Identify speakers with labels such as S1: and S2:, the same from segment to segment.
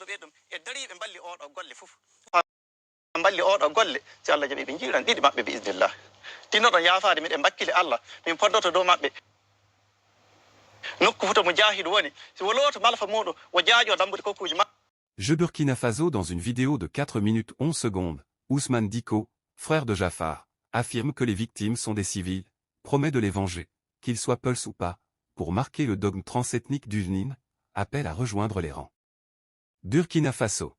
S1: walluɓe ɗum e dariɓe balli oɗo golle fof balli oɗo golle si Allah jaɓi ɓe jiiran ɗiɗi maɓɓe bi isnillah tinnoɗon yaafade miɗen bakkile Allah min poddoto dow maɓɓe nokku futa mujahidu woni si woloto malfa muɗum o jaajo dambude kokkuji maɓɓe.
S2: Je Burkina Faso. Dans une vidéo de 4 minutes 11 secondes, Ousmane Diko, frère de Jafar, affirme que les victimes sont des civils, promet de les venger, qu'ils soient Peuls ou pas, pour marquer le dogme transethnique du JNIN, appelle à rejoindre les rangs. Burkina Faso.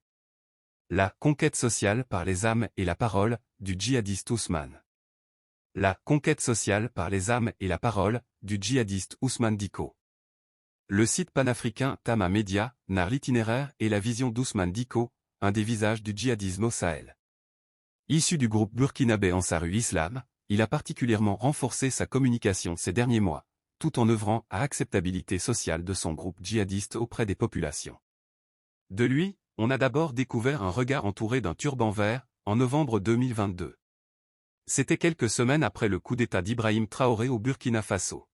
S2: La conquête sociale par les âmes et la parole du djihadiste Ousmane. La conquête sociale par les âmes et la parole du djihadiste Ousmane Diko. Le site panafricain Tama Media narre l'itinéraire et la vision d'Ousmane Diko, un des visages du djihadisme au Sahel. Issu du groupe burkinabé Ansarul Islam, il a particulièrement renforcé sa communication ces derniers mois, tout en œuvrant à l'acceptabilité sociale de son groupe djihadiste auprès des populations. De lui, on a d'abord découvert un regard entouré d'un turban vert, en novembre 2022. C'était quelques semaines après le coup d'État d'Ibrahim Traoré au Burkina Faso.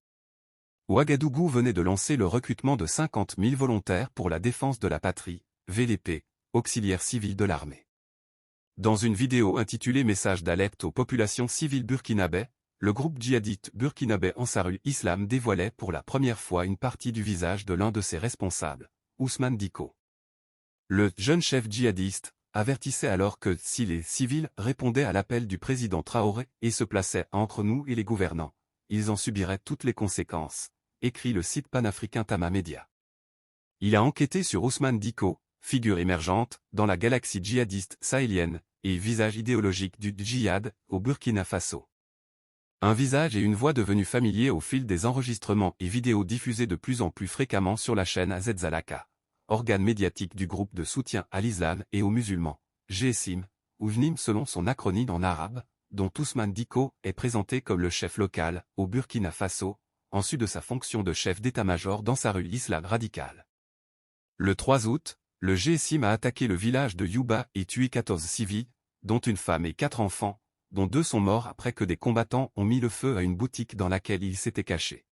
S2: Ouagadougou venait de lancer le recrutement de 50 000 volontaires pour la défense de la patrie, VLP, auxiliaire civil de l'armée. Dans une vidéo intitulée Message d'alerte aux populations civiles burkinabè, le groupe djihadiste burkinabé Ansarul Islam dévoilait pour la première fois une partie du visage de l'un de ses responsables, Ousmane Diko. Le jeune chef djihadiste avertissait alors que si les civils répondaient à l'appel du président Traoré et se plaçaient entre nous et les gouvernants, ils en subiraient toutes les conséquences, écrit le site panafricain Tama Media. Il a enquêté sur Ousmane Diko, figure émergente dans la galaxie djihadiste sahélienne et visage idéologique du djihad au Burkina Faso. Un visage et une voix devenus familiers au fil des enregistrements et vidéos diffusés de plus en plus fréquemment sur la chaîne AZ Zalaka, organe médiatique du groupe de soutien à l'islam et aux musulmans, GSIM, ou JNIM selon son acronyme en arabe, dont Ousmane Diko est présenté comme le chef local au Burkina Faso, en sus de sa fonction de chef d'état-major d'Ansarul Islam radical. Le 3 août, le GSIM a attaqué le village de Youba et tué 14 civils, dont une femme et 4 enfants, dont 2 sont morts après que des combattants ont mis le feu à une boutique dans laquelle ils s'étaient cachés.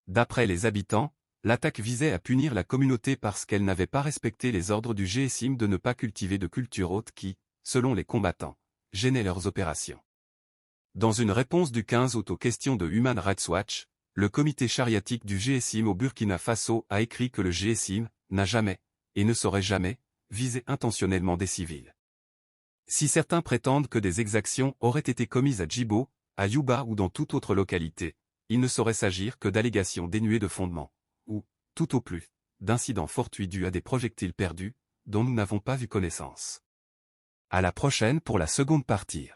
S2: D'après les habitants, l'attaque visait à punir la communauté parce qu'elle n'avait pas respecté les ordres du GSIM de ne pas cultiver de culture haute qui, selon les combattants, gênait leurs opérations. Dans une réponse du 15 août aux questions de Human Rights Watch, le comité chariatique du GSIM au Burkina Faso a écrit que le GSIM n'a jamais, et ne saurait jamais, viser intentionnellement des civils. Si certains prétendent que des exactions auraient été commises à Djibo, à Youba ou dans toute autre localité, il ne saurait s'agir que d'allégations dénuées de fondement, ou, tout au plus, d'incidents fortuits dus à des projectiles perdus, dont nous n'avons pas eu connaissance. À la prochaine pour la seconde partie.